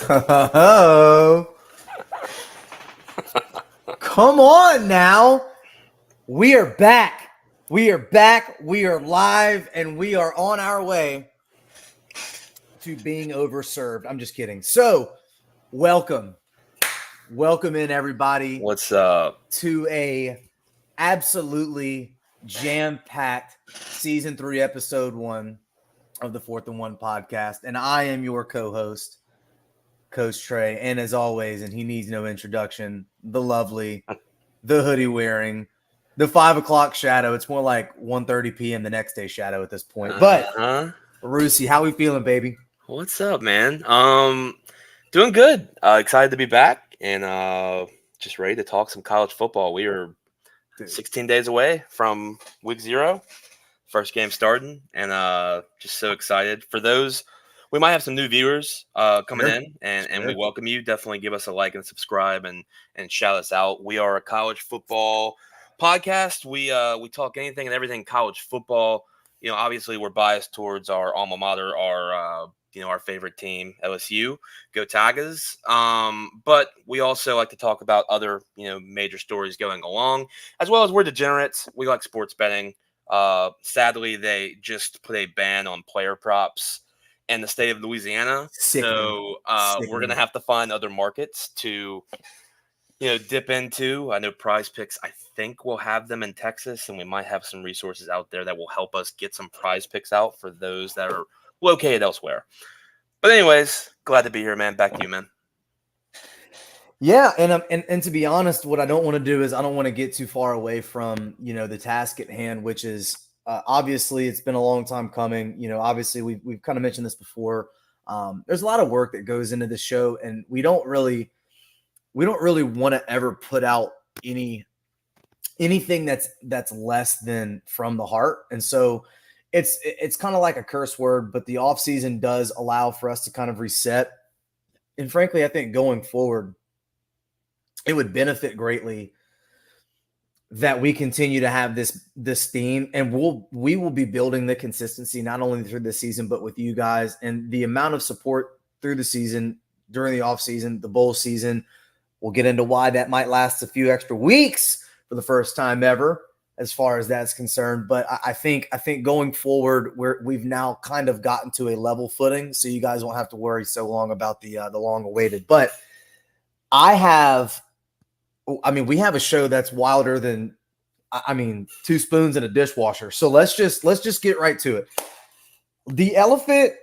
Oh, come on now. We are back. We are back. We are live, and we are on our way to being overserved. I'm just kidding. So, welcome in everybody. What's up? To a absolutely jam-packed season 3, episode 1 of the 4th and 1 podcast, and I am your co-host, Coach Trey, and as always, and he needs no introduction, the lovely, the hoodie wearing, the 5 o'clock shadow. It's more like 1:30 p.m. the next day shadow at this point. But Rusi, how we feeling, baby? What's up, man? Doing good. Excited to be back and just ready to talk some college football. We are 16 days away from week 0, first game starting, and just so excited. For those, we might have some new viewers coming in, and we welcome you. Definitely give us a like and subscribe and shout us out. We are a college football podcast. We talk anything and everything college football. You know, obviously we're biased towards our alma mater, our favorite team, LSU. Go Tigers. But we also like to talk about other, major stories going along, as well as we're degenerates. We like sports betting. Sadly, they just put a ban on player props in the state of Louisiana. So we're going to have to find other markets to, dip into. I know Prize Picks, I think we'll have them in Texas, and we might have some resources out there that will help us get some Prize Picks out for those that are located elsewhere. But anyways, glad to be here, man. Back to you, man. Yeah, and to be honest, what I don't want to do is I don't want to get too far away from, the task at hand, which is obviously it's been a long time coming. Obviously we've kind of mentioned this before. There's a lot of work that goes into the show, and we don't really want to ever put out anything that's less than from the heart. And so it's kind of like a curse word, but the off season does allow for us to kind of reset. And frankly, I think going forward, it would benefit greatly that we continue to have this theme, and we will be building the consistency not only through the season but with you guys, and the amount of support through the season, during the off season, the bowl season. We'll get into why that might last a few extra weeks for the first time ever, as far as that's concerned. But I think going forward, we've now kind of gotten to a level footing, so you guys won't have to worry so long about the long awaited. But we have a show that's wilder than, 2 spoons in a dishwasher. So let's just get right to it. The elephant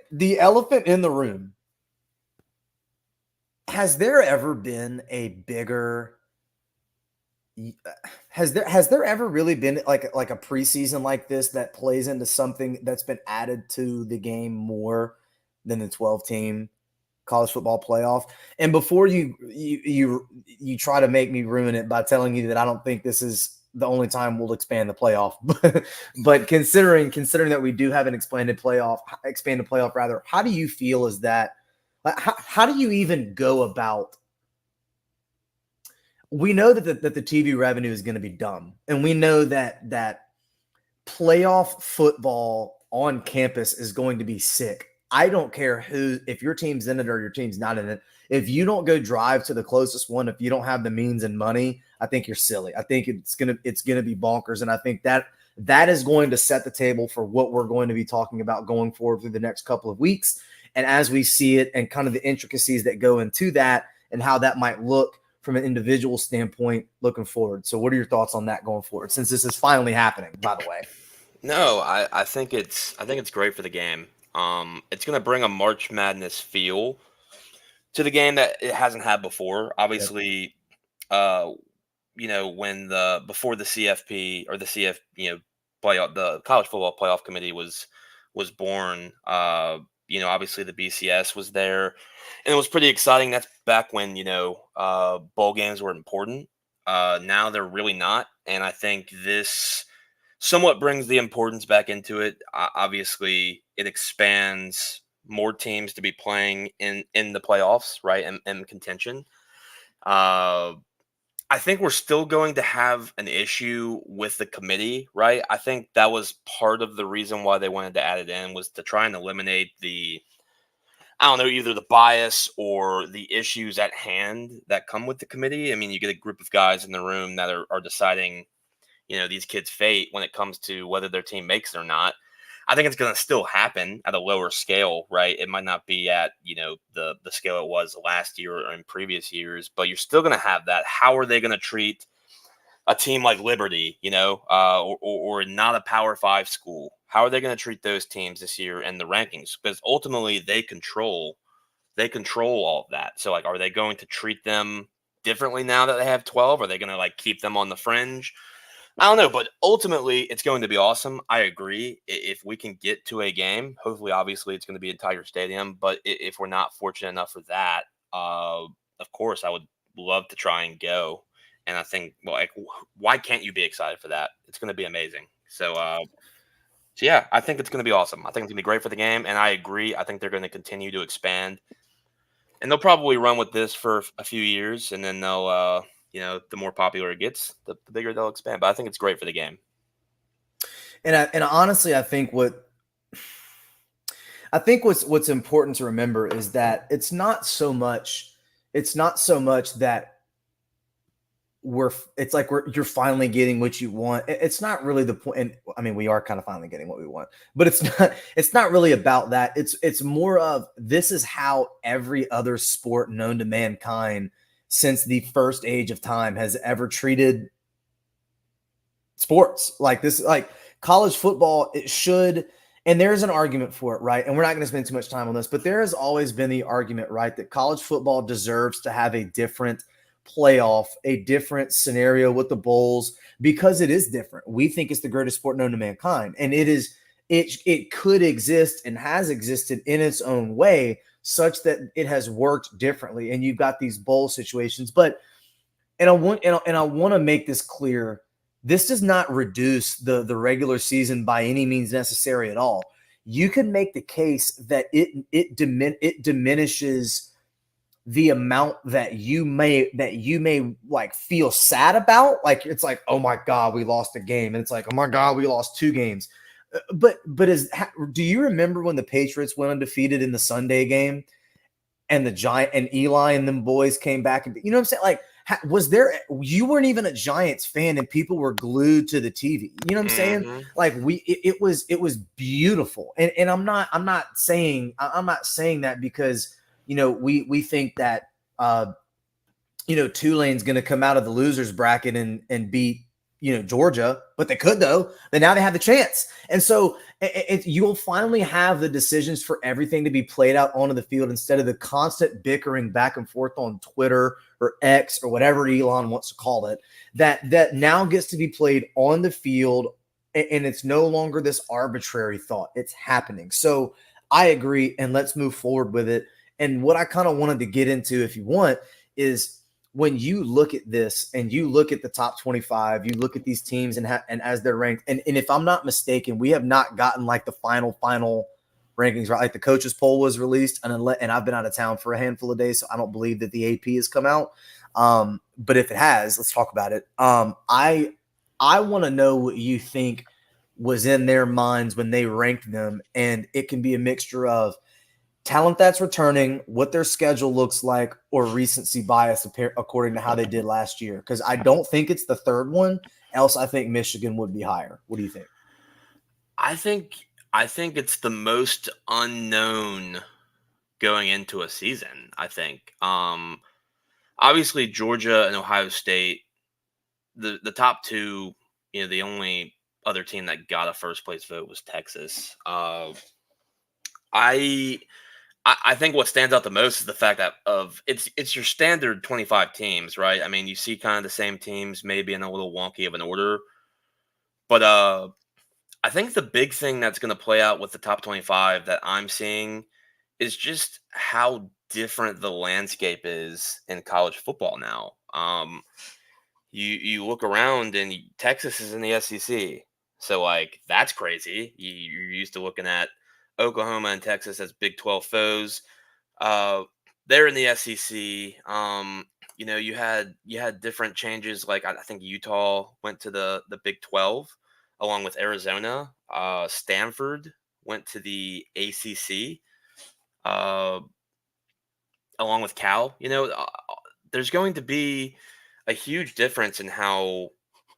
in the room. Has there ever been a bigger? Has there ever really been like a preseason like this that plays into something that's been added to the game more than the 12-team college football playoff? And before you try to make me ruin it by telling you that I don't think this is the only time we'll expand the playoff, but considering that we do have an expanded playoff rather, how do you feel is that? How do you even go about? We know that the TV revenue is going to be dumb, and we know that playoff football on campus is going to be sick. I don't care if your team's in it or your team's not in it. If you don't go drive to the closest one, if you don't have the means and money, I think you're silly. I think it's gonna be bonkers, and I think that is going to set the table for what we're going to be talking about going forward through the next couple of weeks. And as we see it and kind of the intricacies that go into that and how that might look from an individual standpoint looking forward. So what are your thoughts on that going forward, since this is finally happening, by the way? No, I think it's great for the game. It's going to bring a March Madness feel to the game that it hasn't had before. Obviously, when before the CFP or the playoff, the College Football Playoff Committee was born. Obviously the BCS was there, and it was pretty exciting. That's back when bowl games were important. Now they're really not, and I think this somewhat brings the importance back into it. Obviously, it expands more teams to be playing in the playoffs, right, and contention. I think we're still going to have an issue with the committee, right? I think that was part of the reason why they wanted to add it in, was to try and eliminate the I don't know, either the bias or the issues at hand that come with the committee. I mean, you get a group of guys in the room that are deciding, these kids' fate when it comes to whether their team makes it or not. I think it's going to still happen at a lower scale, right? It might not be at, the scale it was last year or in previous years, but you're still going to have that. How are they going to treat a team like Liberty, or not a Power Five school? How are they going to treat those teams this year in the rankings? Because ultimately they control all of that. So like, are they going to treat them differently now that they have 12? Are they going to like keep them on the fringe? I don't know, but ultimately it's going to be awesome. I agree. If we can get to a game, hopefully, obviously, it's going to be a Tiger Stadium. But if we're not fortunate enough for that, of course, I would love to try and go. And I think, well, like, why can't you be excited for that? It's going to be amazing. So yeah, I think it's going to be awesome. I think it's going to be great for the game. And I agree. I think they're going to continue to expand. And they'll probably run with this for a few years. And then they'll, the more popular it gets, the bigger they'll expand. But I think it's great for the game. And honestly, I think what's important to remember is that it's not so much that you're finally getting what you want. It's not really the point. And I mean, we are kind of finally getting what we want, but it's not really about that. It's more of, this is how every other sport known to mankind since the first age of time has ever treated sports. Like this, like college football, it should, and there's an argument for it, right? And we're not going to spend too much time on this, but there has always been the argument, right, that college football deserves to have a different playoff, a different scenario with the bowls, because it is different. We think it's the greatest sport known to mankind, and it could exist and has existed in its own way, such that it has worked differently. And you've got these bowl situations, and I want to make this clear. This does not reduce the regular season by any means necessary at all. You can make the case that it diminishes the amount that you may like feel sad about. Like, it's like, oh my God, we lost a game. And it's like, oh my God, we lost 2 games. But do you remember when the Patriots went undefeated in the Sunday game, and the Giant and Eli and them boys came back, and you know what I'm saying? Like, you weren't even a Giants fan and people were glued to the TV. You know what I'm saying? Mm-hmm. Like, it was beautiful. And I'm not saying that because, we think that, Tulane's going to come out of the losers bracket and beat, Georgia, but they could, though. But now they have the chance. And so you'll finally have the decisions for everything to be played out onto the field, instead of the constant bickering back and forth on Twitter or X or whatever Elon wants to call it, that now gets to be played on the field. And it's no longer this arbitrary thought. It's happening. So I agree. And let's move forward with it. And what I kind of wanted to get into, if you want, is when you look at this and you look at the top 25, you look at these teams and as they're ranked. And if I'm not mistaken, we have not gotten like the final rankings, right? Like the coaches poll was released, and I've been out of town for a handful of days, so I don't believe that the AP has come out. But if it has, let's talk about it. I want to know what you think was in their minds when they ranked them. And it can be a mixture of talent that's returning, what their schedule looks like, or recency bias according to how they did last year. Because I don't think it's the third one. Else, I think Michigan would be higher. What do you think? I think it's the most unknown going into a season. I think, obviously Georgia and Ohio State, the top two. The only other team that got a first place vote was Texas. I think what stands out the most is the fact that it's your standard 25 teams, right? I mean, you see kind of the same teams, maybe in a little wonky of an order, but I think the big thing that's going to play out with the top 25 that I'm seeing is just how different the landscape is in college football now. You look around and Texas is in the SEC, so like that's crazy. You're used to looking at Oklahoma and Texas as Big 12 foes. They're in the SEC. You had different changes. Like I think Utah went to the Big 12 along with Arizona. Stanford went to the ACC. uh, along with Cal. There's going to be a huge difference in how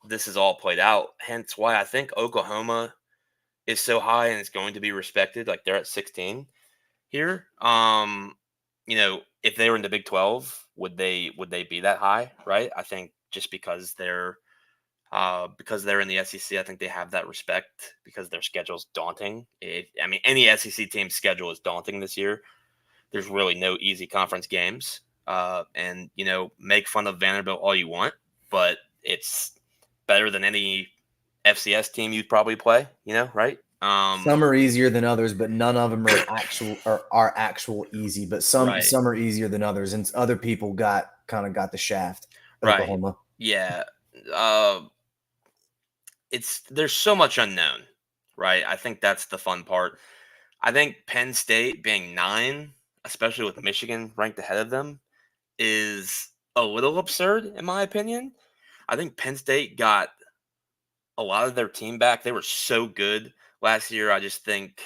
this is all played out. Hence why I think Oklahoma is so high and it's going to be respected. Like they're at 16 here. If they were in the Big 12, would they be that high? Right. I think just because they're in the SEC, I think they have that respect because their schedule's daunting. Any SEC team's schedule is daunting this year. There's really no easy conference games. And make fun of Vanderbilt all you want, but it's better than any FCS team you'd probably play, right? Some are easier than others, but none of them are actual easy. But some Right. some are easier than others, and other people got the shaft. Right. Oklahoma. Yeah. Uh, there's so much unknown, right? I think that's the fun part. I think Penn State being 9, especially with Michigan ranked ahead of them, is a little absurd in my opinion. I think Penn State got a lot of their team back. They were so good last year. I just think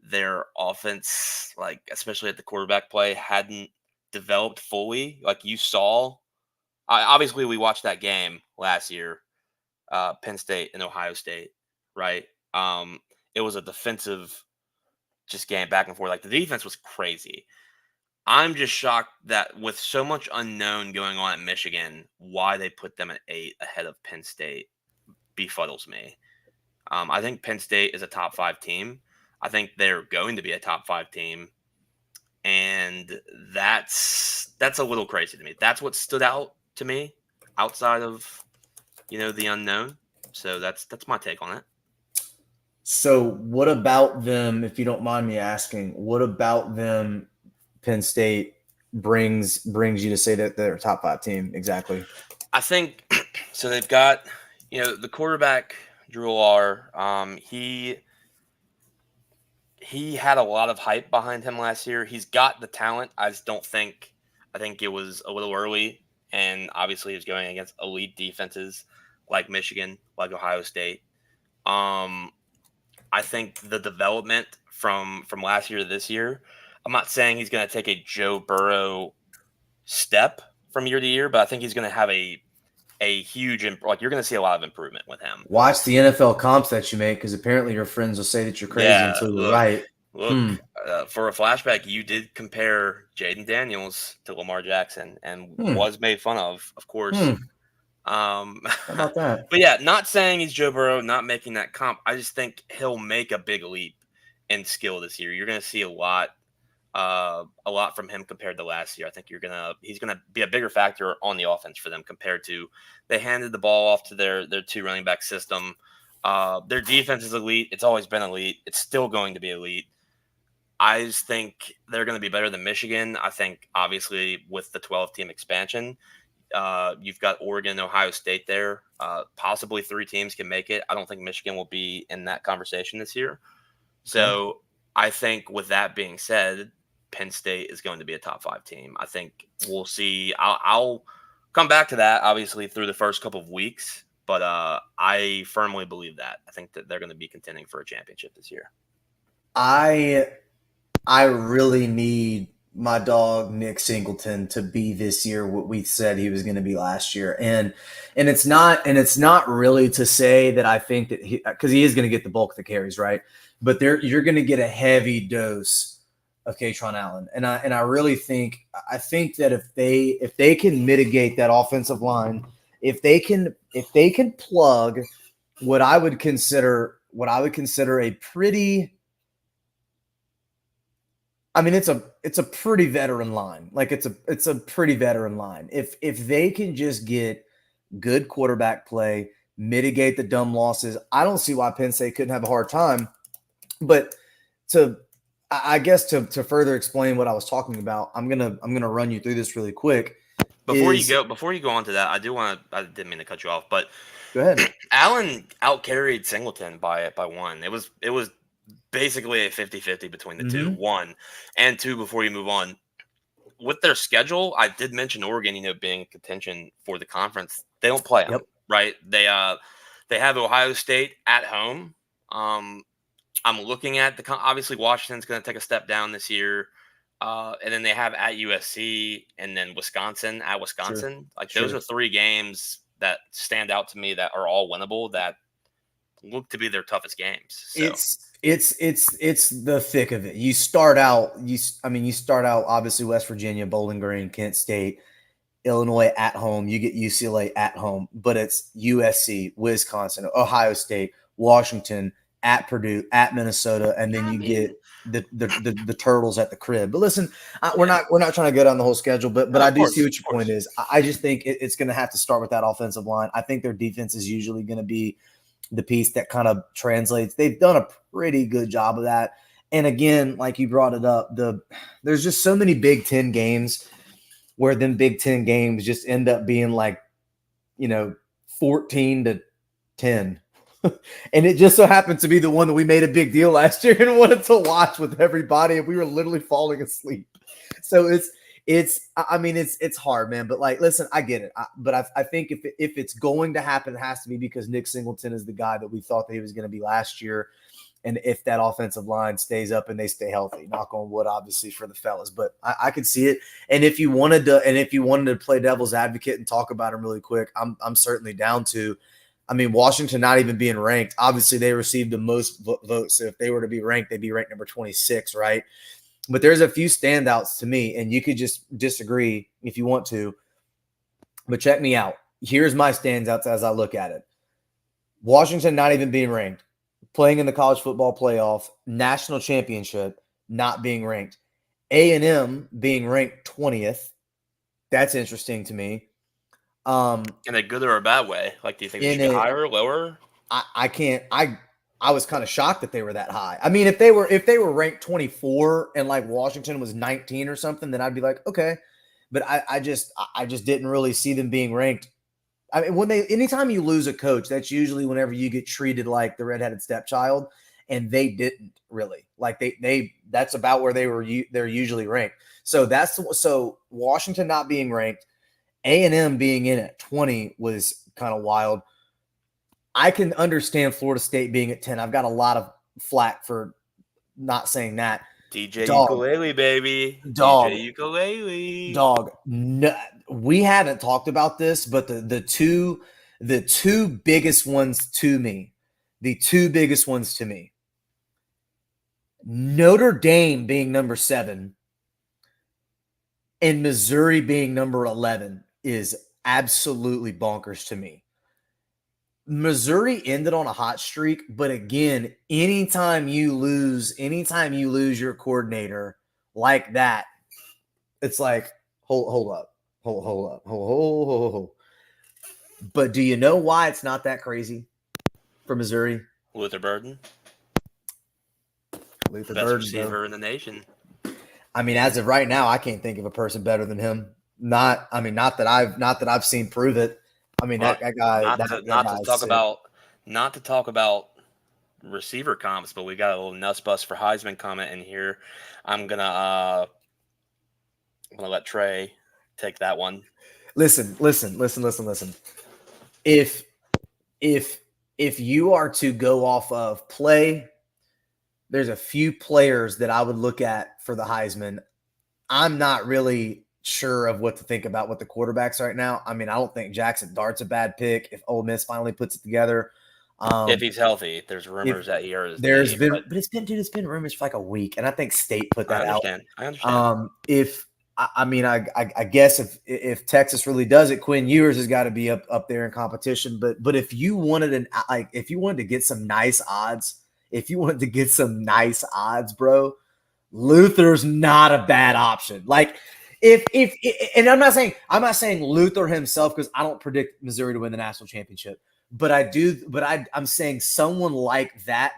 their offense, like especially at the quarterback play, hadn't developed fully. Like you saw, obviously we watched that game last year, Penn State and Ohio State, right? It was a defensive just game back and forth. Like the defense was crazy. I'm just shocked that with so much unknown going on at Michigan, why they put them at 8 ahead of Penn State befuddles me. I think Penn State is a top 5 team. I think they're going to be a top 5 team, and that's a little crazy to me. That's what stood out to me outside of the unknown. So that's my take on it. So what about them, if you don't mind me asking, what about them Penn State brings you to say that they're a top 5 team? Exactly. I think so. They've got the quarterback Drew Lar. He had a lot of hype behind him last year. He's got the talent. I just don't think. I think it was a little early, and obviously he was going against elite defenses like Michigan, like Ohio State. I think the development from last year to this year. I'm not saying he's going to take a Joe Burrow step from year to year, but I think he's going to have a huge you're going to see a lot of improvement with him. Watch the NFL comps that you make because apparently your friends will say that you're crazy until you're right. Look, for a flashback, you did compare Jaden Daniels to Lamar Jackson and was made fun of course. How about that? But yeah, not saying he's Joe Burrow, not making that comp. I just think he'll make a big leap in skill this year. You're going to see a lot from him compared to last year. I think he's gonna be a bigger factor on the offense for them compared to they handed the ball off to their 2 running back system. Their defense is elite. It's always been elite. It's still going to be elite. I just think they're going to be better than Michigan. I think obviously with the 12-team expansion, you've got Oregon and Ohio State there. Possibly 3 teams can make it. I don't think Michigan will be in that conversation this year. So I think with that being said, Penn State is going to be a top 5 team. I think we'll see. I'll come back to that obviously through the first couple of weeks, but I firmly believe that. I think that they're going to be contending for a championship this year. I really need my dog Nick Singleton to be this year what we said he was going to be last year, and it's not really to say that I think that because he is going to get the bulk of the carries, right? But you're going to get a heavy dose of Kaytron Allen, and I really think that if they can mitigate that offensive line, if they can plug what I would consider a pretty. I mean, it's a pretty veteran line. Like it's a pretty veteran line. If they can just get good quarterback play, mitigate the dumb losses, I don't see why Penn State couldn't have a hard time. But I guess to further explain what I was talking about, I'm gonna run you through this really quick. Before you go on to that, I didn't mean to cut you off, but go ahead. Allen outcarried Singleton by 1. It was basically a 50-50 between the two, 1 and 2 before you move on. With their schedule, I did mention Oregon, being in contention for the conference. They don't play them, right? They have Ohio State at home. I'm looking at obviously Washington's going to take a step down this year. And then they have at USC and then Wisconsin at Sure. Wisconsin. Like those Sure. are 3 games that stand out to me that are all winnable that look to be their toughest games. So It's the thick of it. You start out obviously West Virginia, Bowling Green, Kent State, Illinois at home. You get UCLA at home, but it's USC, Wisconsin, Ohio State, Washington, at Purdue, at Minnesota, and then you get the Turtles at the crib. But listen, we're not trying to go down the whole schedule, but no, I of do course, see what of your course. point is. I just think it's going to have to start with that offensive line. I think their defense is usually going to be the piece that kind of translates. They've done a pretty good job of that. And again, like you brought it up, there's just so many Big Ten games where them Big Ten games just end up being like, 14-10. And it just so happened to be the one that we made a big deal last year and wanted to watch with everybody, and we were literally falling asleep. So it's hard, man. But like, listen, I get it. But I think if it's going to happen, it has to be because Nick Singleton is the guy that we thought that he was going to be last year. And if that offensive line stays up and they stay healthy, knock on wood, obviously for the fellas, but I could see it. And if you wanted to play devil's advocate and talk about him really quick, I'm certainly down to. I mean, Washington not even being ranked, obviously they received the most votes. So if they were to be ranked, they'd be ranked number 26, right? But there's a few standouts to me, and you could just disagree if you want to. But check me out. Here's my standouts as I look at it. Washington not even being ranked, playing in the college football playoff, national championship, not being ranked. A&M being ranked 20th. That's interesting to me. In a good or a bad way? Like, do you think they should be In higher or lower? I can't. I was kind of shocked that they were that high. I mean, if they were ranked 24 and like Washington was 19 or something, then I'd be like, okay. But I just didn't really see them being ranked. I mean, anytime you lose a coach, that's usually whenever you get treated like the redheaded stepchild, and they didn't really. Like that's about where they're usually ranked. So Washington not being ranked, A&M being in at 20 was kind of wild. I can understand Florida State being at 10. I've got a lot of flack for not saying that. DJ Dog, Ukulele, baby. dog, DJ Ukulele. dog. No, we haven't talked about this, but the two biggest ones to me, Notre Dame being number 7 and Missouri being number 11 is absolutely bonkers to me. Missouri ended on a hot streak, but again, anytime you lose your coordinator like that, it's like, hold up. But do you know why it's not that crazy for Missouri? Luther Burden. Luther Best Burden, receiver bro. in the nation. I mean, as of right now, I can't think of a person better than him. Not that I've seen prove it. I mean, that guy, not to talk about receiver comps, but we got a little nuts bust for Heisman comment in here. I'm gonna let Trey take that one. Listen. If you are to go off of play, there's a few players that I would look at for the Heisman. I'm not really sure of what to think about with the quarterbacks right now. I mean, I don't think Jackson Dart's a bad pick if Ole Miss finally puts it together. If he's healthy, there's rumors that he hurt his knee. It's been rumors for like a week, and I think State put that out. I understand. I guess if Texas really does it, Quinn Ewers has got to be up there in competition. But if you wanted to get some nice odds, bro, Luther's not a bad option. Like and I'm not saying Luther himself, because I don't predict Missouri to win the national championship. But I'm saying someone like that,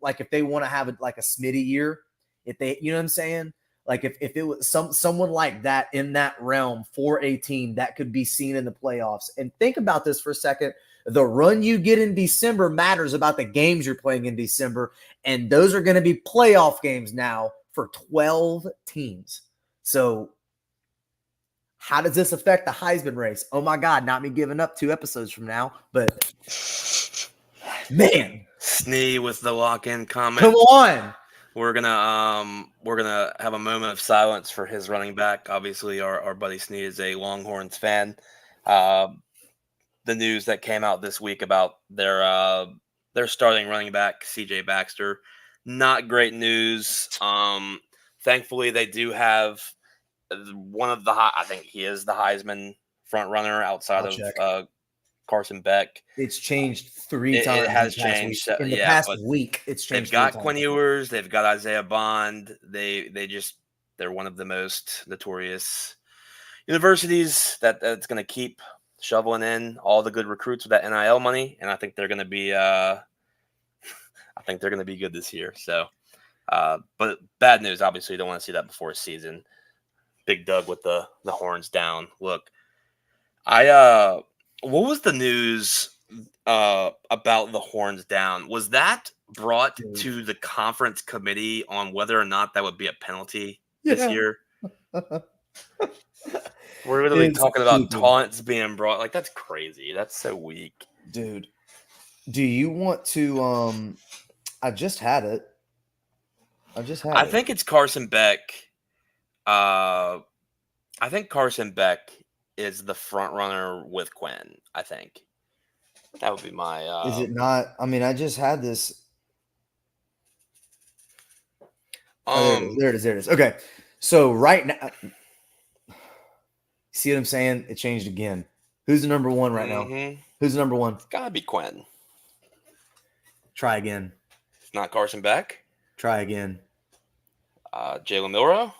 like if they want to have like a Smitty year, if they, you know what I'm saying? Like if it was someone like that in that realm for a team that could be seen in the playoffs. And think about this for a second. The run you get in December matters about the games you're playing in December. And those are going to be playoff games now for 12 teams. So how does this affect the Heisman race? Oh my God, not me giving up 2 episodes from now, but man, Snee with the lock-in comment. Come on. We're gonna have a moment of silence for his running back. Obviously, our buddy Snee is a Longhorns fan. Uh, the news that came out this week about their starting running back CJ Baxter, not great news. Thankfully, they do have one of the I think he is the Heisman front runner outside I'll of check. Carson Beck. It's changed three It times has in the past week. changed, In the yeah, past but week, it's they've changed three got times. Quinn Ewers, they've got Isaiah Bond. They're one of the most notorious universities that's going to keep shoveling in all the good recruits with that NIL money, and I think they're going to be good this year. So, but bad news, obviously, you don't want to see that before a season. Big Doug with the horns down. Look, what was the news about the horns down? Was that brought to the conference committee on whether or not that would be a penalty this year? We're literally talking about taunts being brought. Like, that's crazy. That's so weak. Dude, do you want to I just had it. I think it's Carson Beck. I think Carson Beck is the front runner with Quinn. I think that would be my. Is it not? I mean, I just had this. There it is. Okay, so right now, see what I'm saying? It changed again. Who's the number one right now? Who's the number one? It's gotta be Quinn. Try again. It's not Carson Beck. Try again. Jalen Milroe.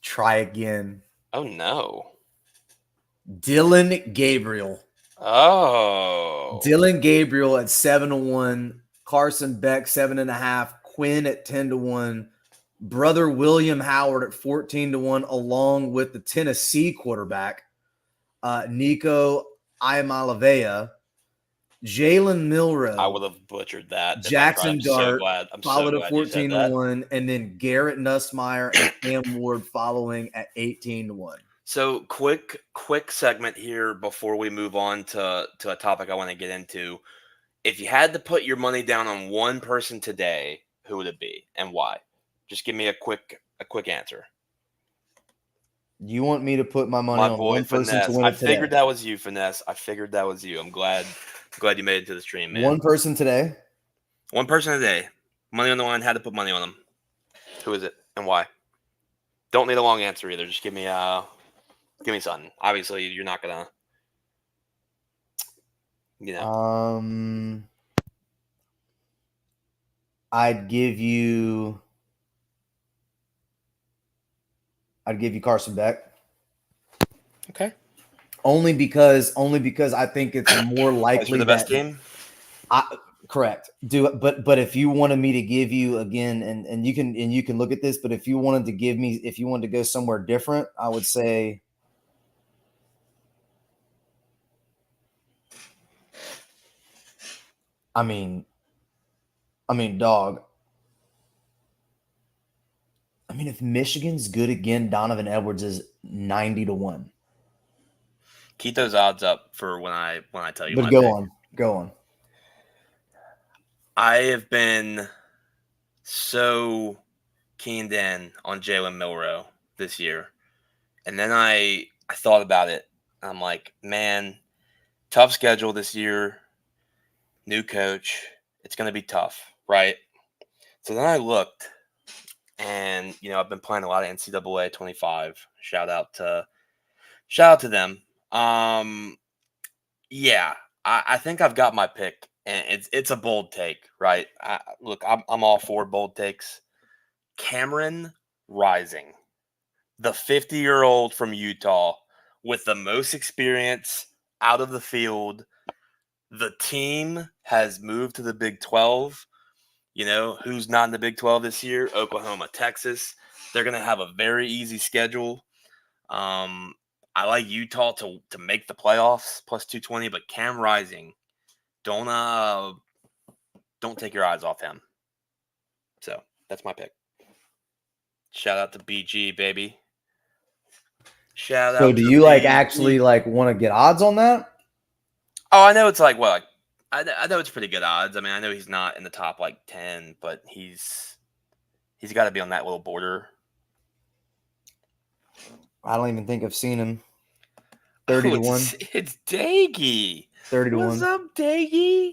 Try again. Oh no. Dylan Gabriel. Oh. Dylan Gabriel at 7-1. Carson Beck 7.5. Quinn at 10-1. Brother William Howard at 14-1, along with the Tennessee quarterback, Nico Iamalavea. Jalen Milroe. I would have butchered that. Jackson Dart followed at 14-1, and then Garrett Nussmeier and Cam Ward following at 18-1. So quick segment here before we move on to a topic I want to get into. If you had to put your money down on one person today, who would it be and why? Just give me a quick answer. You want me to put my money on one person Finesse. to win it today? I figured that was you, Finesse. I figured that was you. I'm glad you made it to the stream, man. One person today? One person today. Money on the line, had to put money on them. Who is it and why? Don't need a long answer either. Just give me something. Obviously, you're not gonna, I'd give you Carson Beck. Okay. Only because I think it's more likely the best team. Correct. But if you wanted me to give you again, and you can look at this, but if you wanted to go somewhere different, I would say. I mean, dog. I mean, if Michigan's good again, Donovan Edwards is 90-1. Keep those odds up for when I tell you. But go on. I have been so keened in on Jalen Milroe this year, and then I thought about it. I'm like, man, tough schedule this year. New coach, it's going to be tough, right? So then I looked, and I've been playing a lot of NCAA 25. Shout out to them. Yeah, I think I've got my pick, and it's a bold take, right? I'm all for bold takes. Cameron Rising, the 50-year-old from Utah with the most experience out of the field. The team has moved to the Big 12. Who's not in the Big 12 this year? Oklahoma, Texas. They're going to have a very easy schedule. I like Utah to make the playoffs, plus 220, but Cam Rising, don't take your eyes off him. So that's my pick. Shout out to BG, baby. So do you actually want to get odds on that? Oh, I know it's like I know it's pretty good odds. I mean, I know he's not in the top like 10, but he's got to be on that little border. I don't even think I've seen him. Oh, 30 to 1. it's Daggy. 30 to What's 1. up, Daggy?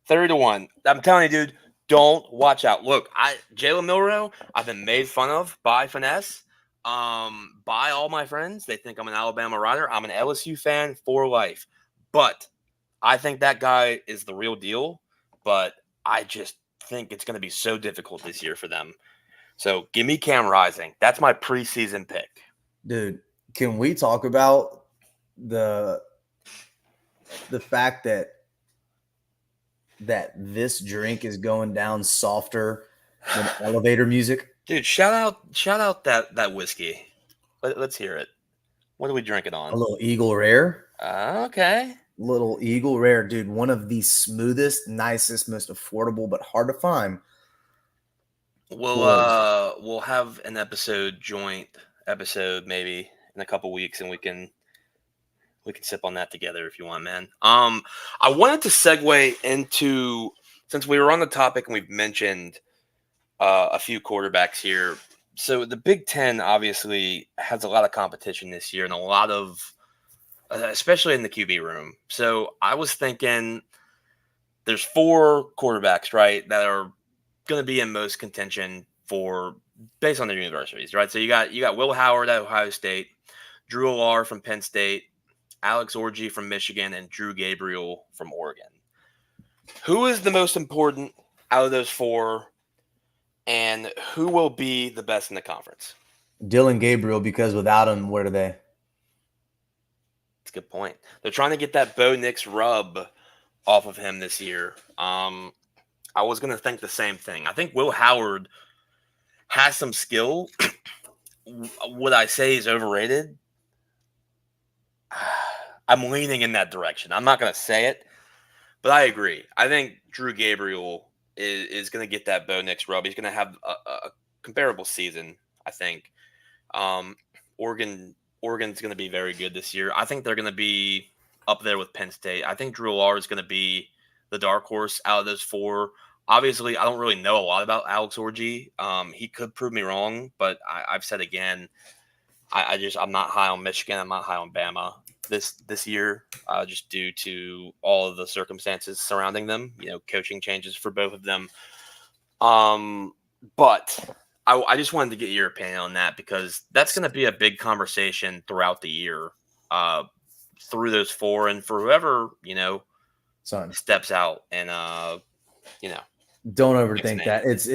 30 to 1. I'm telling you, dude, don't watch out. Look, Jalen Milroe, I've been made fun of by Finesse, by all my friends. They think I'm an Alabama rider. I'm an LSU fan for life. But I think that guy is the real deal. But I just think it's going to be so difficult this year for them. So give me Cam Rising. That's my preseason pick. Dude, can we talk about the fact that this drink is going down softer than elevator music? Dude, shout out that whiskey. Let's hear it. What are we drinking A on? little Eagle Rare. Okay. Little Eagle Rare, dude. One of the smoothest, nicest, most affordable, but hard to find. We'll have an joint episode maybe in a couple weeks, and we can sip on that together if you want, man. I wanted to segue into, since we were on the topic and we've mentioned a few quarterbacks here. So the Big Ten obviously has a lot of competition this year and a lot of, especially in the QB room. So I was thinking there's 4 quarterbacks, right, that are going to be in most contention for based on their universities, right? So you got Will Howard at Ohio State, Drew Allar from Penn State, Alex Orji from Michigan, and Drew Gabriel from Oregon. Who is the most important out of those 4, and who will be the best in the conference? Dylan Gabriel, because without him, what are they? That's a good point. They're trying to get that Bo Nix rub off of him this year. I was going to think the same thing. I think Will Howard has some skill. Would I say he's overrated? I'm leaning in that direction. I'm not going to say it, but I agree. I think Drew Gabriel is going to get that Bo Nix rub. He's going to have a comparable season, I think. Oregon's going to be very good this year. I think they're going to be up there with Penn State. I think Drew Allar is going to be the dark horse out of those 4. Obviously, I don't really know a lot about Alex Orji. He could prove me wrong, but I've said again, I'm not high on Michigan. I'm not high on Bama this year, just due to all of the circumstances surrounding them. Coaching changes for both of them. But I just wanted to get your opinion on that because that's going to be a big conversation throughout the year, through those 4, and for whoever steps out and Don't overthink that. It's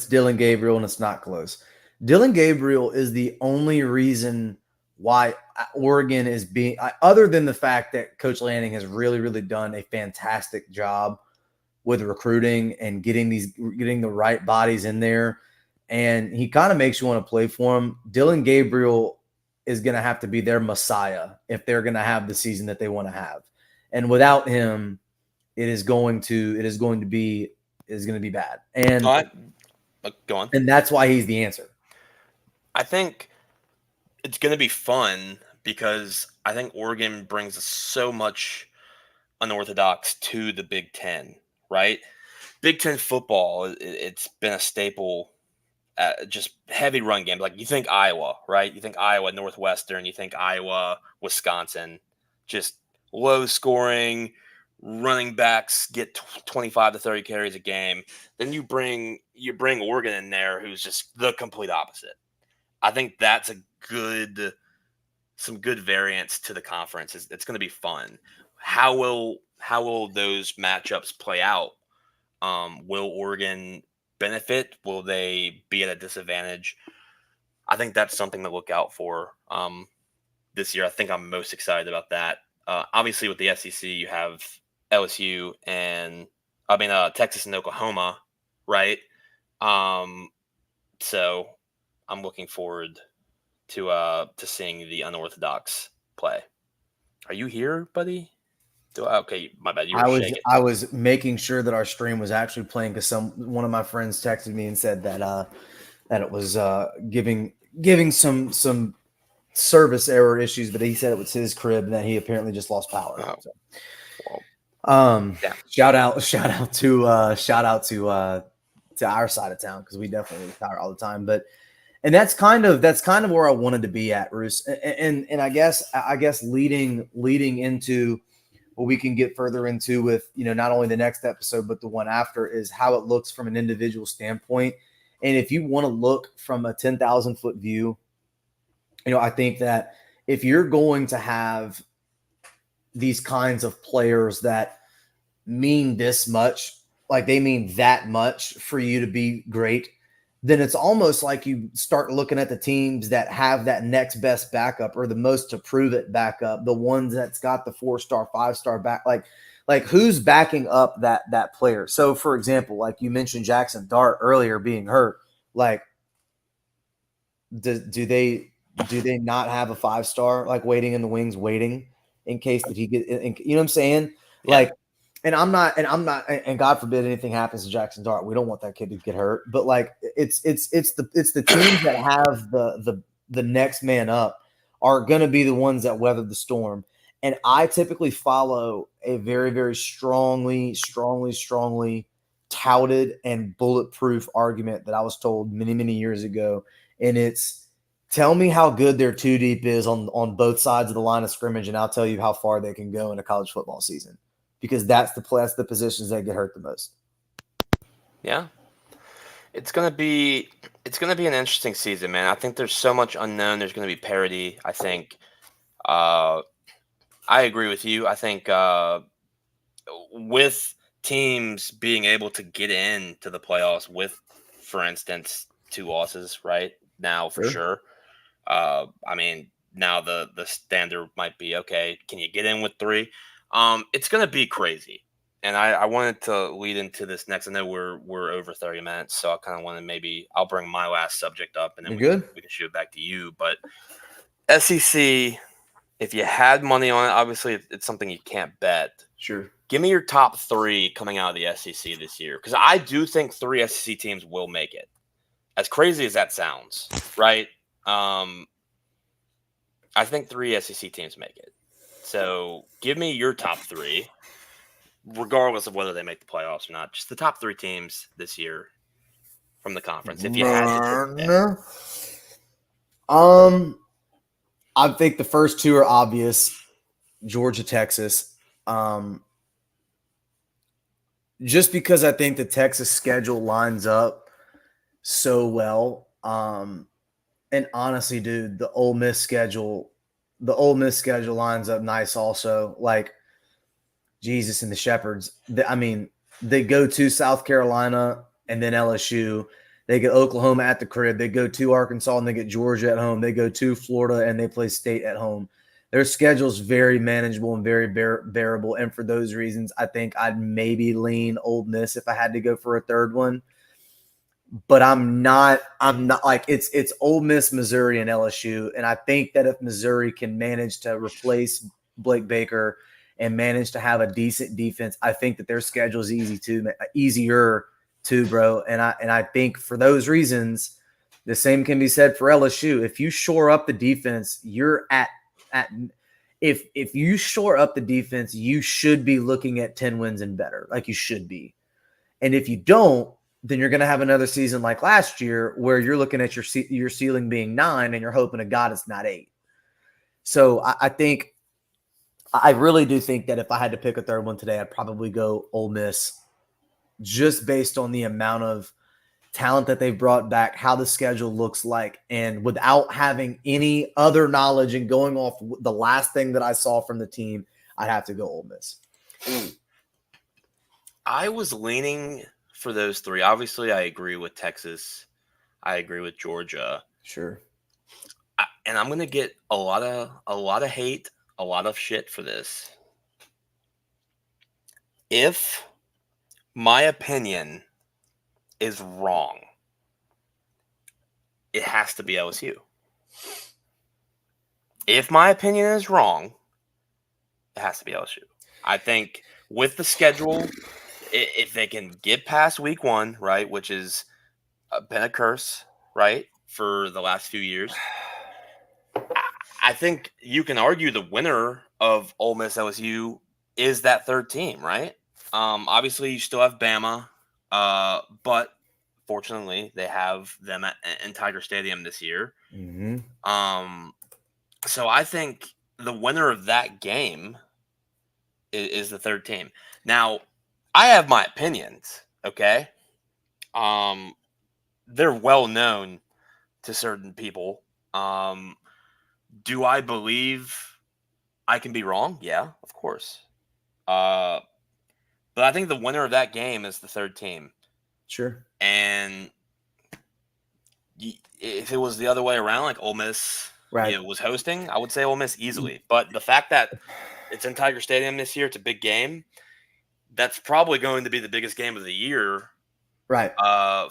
Dylan Gabriel, and it's not close. Dylan Gabriel is the only reason why Oregon is being, other than the fact that Coach Lanning has really, really done a fantastic job with recruiting and getting the right bodies in there. And he kind of makes you want to play for him. Dylan Gabriel is going to have to be their messiah if they're going to have the season that they want to have. And without him, it is going to be bad. And go on. And that's why he's the answer. I think it's going to be fun because I think Oregon brings so much unorthodox to the Big Ten, right? Big Ten football, it's been a staple, just heavy run game. Like you think Iowa, right? You think Iowa, Northwestern, you think Iowa, Wisconsin, just low scoring, running backs get 25 to 30 carries a game. Then you bring Oregon in there, who's just the complete opposite. I think that's some good variance to the conference. It's going to be fun. How will those matchups play out? Will Oregon benefit? Will they be at a disadvantage? I think that's something to look out for this year. I think I'm most excited about that. Obviously, with the SEC, you have LSU and Texas and Oklahoma, right? So I'm looking forward to seeing the unorthodox play. Are you here, buddy? Okay, my bad. You were shaking. I was making sure that our stream was actually playing because one of my friends texted me and said that it was giving some service error issues, but he said it was his crib and that he apparently just lost power. Oh. So. Well, Yeah. Shout out to our side of town because we definitely retire all the time. But and that's kind of where I wanted to be at, Bruce. And I guess leading into what we can get further into with not only the next episode but the one after is how it looks from an individual standpoint. And if you want to look from a 10,000-foot view, I think that if you're going to have these kinds of players that mean this much, like they mean that much for you to be great, then it's almost like you start looking at the teams that have that next best backup or the most to prove it backup, the ones that's got the 4-star, 5-star back, like who's backing up that player. So for example, like you mentioned Jackson Dart earlier being hurt, like do they not have a 5-star like waiting in the wings, waiting in case that he get, you know what I'm saying? Yeah. Like, and and God forbid anything happens to Jackson Dart. We don't want that kid to get hurt, but like it's the teams that have the next man up are going to be the ones that weather the storm. And I typically follow a very, very strongly touted and bulletproof argument that I was told many, many years ago. And it's tell me how good their two deep is on both sides of the line of scrimmage, and I'll tell you how far they can go in a college football season. Because that's the positions that get hurt the most. Yeah. It's gonna be an interesting season, man. I think there's so much unknown. There's gonna be parity. I think I agree with you. I think with teams being able to get into the playoffs with, for instance, 2 losses right now for sure. I mean, now the standard might be okay. Can you get in with 3? It's gonna be crazy. And I wanted to lead into this next. I know we're over 30 minutes, so I kind of want to maybe I'll bring my last subject up and then we can shoot it back to you. But SEC, if you had money on it, obviously it's something you can't bet. Sure. Give me your top 3 coming out of the SEC this year, because I do think 3 SEC teams will make it. As crazy as that sounds, right? I think 3 SEC teams make it. So give me your top 3, regardless of whether they make the playoffs or not. Just the top 3 teams this year from the conference, if you had to pick. I think the first 2 are obvious. Georgia, Texas. Just because I think the Texas schedule lines up so well. And honestly, dude, the Ole Miss schedule lines up nice also. Like, Jesus and the Shepherds. They go to South Carolina and then LSU. They get Oklahoma at the crib. They go to Arkansas and they get Georgia at home. They go to Florida and they play State at home. Their schedule's very manageable and very bearable. And for those reasons, I think I'd maybe lean Ole Miss if I had to go for a third one. But I'm not like it's Ole Miss, Missouri, and LSU. And I think that if Missouri can manage to replace Blake Baker and manage to have a decent defense, I think that their schedule is easier too, bro. And I think for those reasons, the same can be said for LSU. If you shore up the defense, you're if you shore up the defense, you should be looking at 10 wins and better, like you should be. And if you don't, then you're going to have another season like last year where you're looking at your ceiling being 9 and you're hoping to God it's not 8. So I really do think that if I had to pick a third one today, I'd probably go Ole Miss, just based on the amount of talent that they've brought back, how the schedule looks like, and without having any other knowledge and going off the last thing that I saw from the team, I'd have to go Ole Miss. I was leaning for those 3. Obviously, I agree with Texas. I agree with Georgia. Sure. And I'm going to get a lot of hate, a lot of shit for this. If my opinion is wrong, it has to be LSU. If my opinion is wrong, it has to be LSU. I think with the schedule, if they can get past week 1, right, which has been a curse, right, for the last few years, I think you can argue the winner of Ole Miss LSU is that third team, right? Obviously, you still have Bama, but fortunately, they have them in Tiger Stadium this year. Mm-hmm. So I think the winner of that game is the third team. Now, I have my opinions. Okay, um, they're well known to certain people. Um, do I believe I can be wrong? Yeah, of course. Uh, but I think the winner of that game is the third team. Sure. And if it was the other way around, like Ole Miss, Right. was hosting, I would say Ole Miss easily. But the fact that it's in Tiger Stadium this year, it's a big game. That's probably going to be the biggest game of the year Right.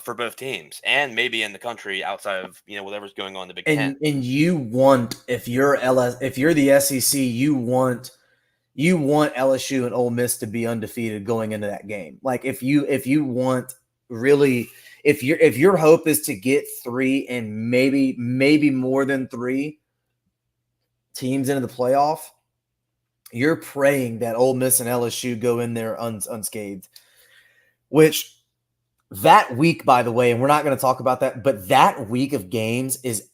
for both teams, and maybe in the country outside of whatever's going on in the Big Ten. And you want, if you're if you're the SEC, you want LSU and Ole Miss to be undefeated going into that game. Like if you want really, if your hope is to get 3 and maybe more than 3 teams into the playoff, you're praying that Ole Miss and LSU go in there unscathed. Which that week, by the way, and we're not going to talk about that, but that week of games is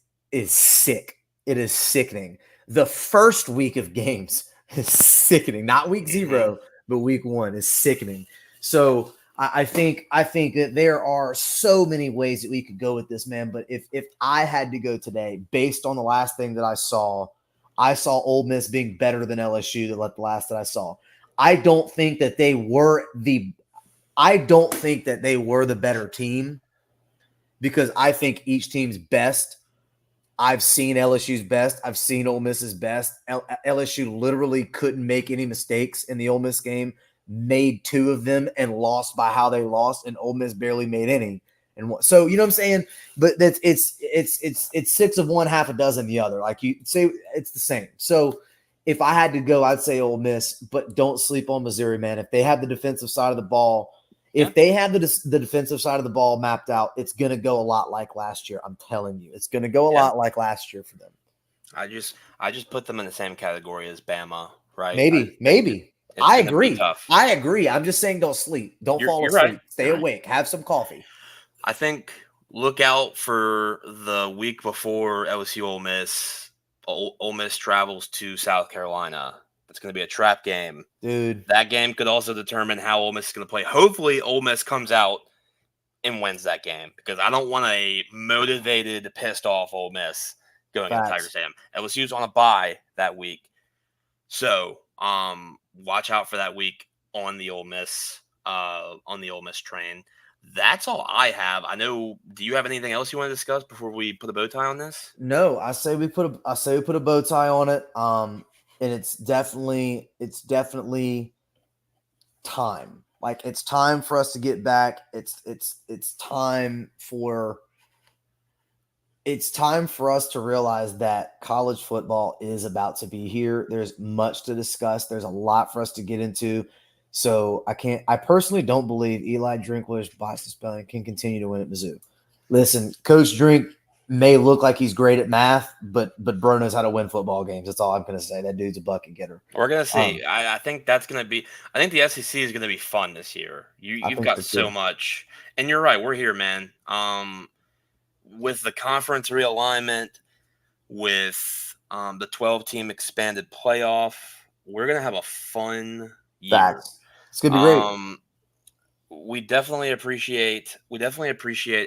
sick. It is sickening. The first week of games is sickening. Not week 0, but week 1 is sickening. So I think that there are so many ways that we could go with this, man. But if I had to go today, based on the last thing that I saw Ole Miss being better than LSU. The last that I saw. I don't think that they were the better team, because I think each team's best. I've seen LSU's best. I've seen Ole Miss's best. LSU literally couldn't make any mistakes in the Ole Miss game, made 2 of them and lost by how they lost, and Ole Miss barely made any. And so, you know what I'm saying? But it's 6 of one, half a dozen the other. Like you say, it's the same. So if I had to go, I'd say Ole Miss, but don't sleep on Missouri, man. If they have the defensive side of the ball, if they have the defensive side of the ball mapped out, it's going to go a lot like last year. I'm telling you, it's going to go a lot like last year for them. I just put them in the same category as Bama, right? Maybe. I agree. Tough. I agree. I'm just saying, don't sleep. Don't fall asleep. Right. Stay awake. Have some coffee. I think look out for the week before LSU Ole Miss. Ole Miss travels to South Carolina. It's going to be a trap game. Dude. That game could also determine how Ole Miss is going to play. Hopefully, Ole Miss comes out and wins that game, because I don't want a motivated, pissed off Ole Miss going into Tiger Stadium. LSU's on a bye that week. So watch out for that week on the Ole Miss train. That's all I have. I know. Do you have anything else you want to discuss before we put a bow tie on this? No, I say we put a bow tie on it. And it's definitely time. Like, it's time for us to get back. It's time for us to realize that college football is about to be here. There's much to discuss. There's a lot for us to get into. So I personally don't believe Eli Drinkwish, Boston Spelling, can continue to win at Mizzou. Listen, Coach Drink may look like he's great at math, but bro knows how to win football games. That's all I'm going to say. That dude's a bucket getter. We're going to see. I think that's going to be – I think the SEC is going to be fun this year. You've got so much. And you're right. We're here, man. With the conference realignment, with the 12-team expanded playoff, we're going to have a fun year. Facts. It's going to be great. We definitely appreciate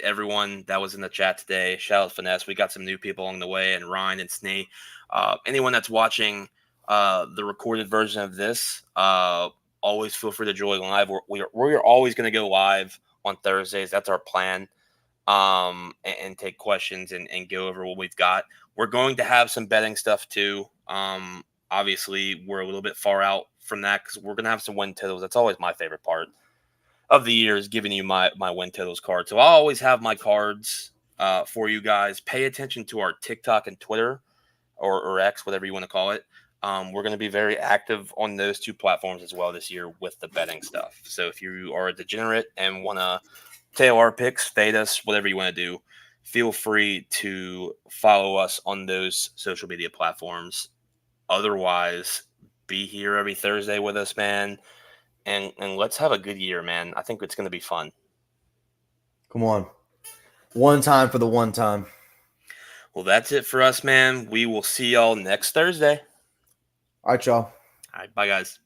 everyone that was in the chat today. Shout out Finesse. We got some new people along the way, and Ryan and S3E. Anyone that's watching the recorded version of this, always feel free to join live. We're always going to go live on Thursdays. That's our plan. And take questions and go over what we've got. We're going to have some betting stuff too. Obviously, we're a little bit far out from that because we're going to have some win totals. That's always my favorite part of the year, is giving you my win totals card. So I'll always have my cards for you guys. Pay attention to our TikTok and Twitter or X, whatever you want to call it. We're going to be very active on those 2 platforms as well this year with the betting stuff. So if you are a degenerate and want to tail our picks, fade us, whatever you want to do, feel free to follow us on those social media platforms. Otherwise, be here every Thursday with us, man. And let's have a good year, man. I think it's going to be fun. Come on. One time for the one time. Well, that's it for us, man. We will see y'all next Thursday. All right, y'all. All right, bye, guys.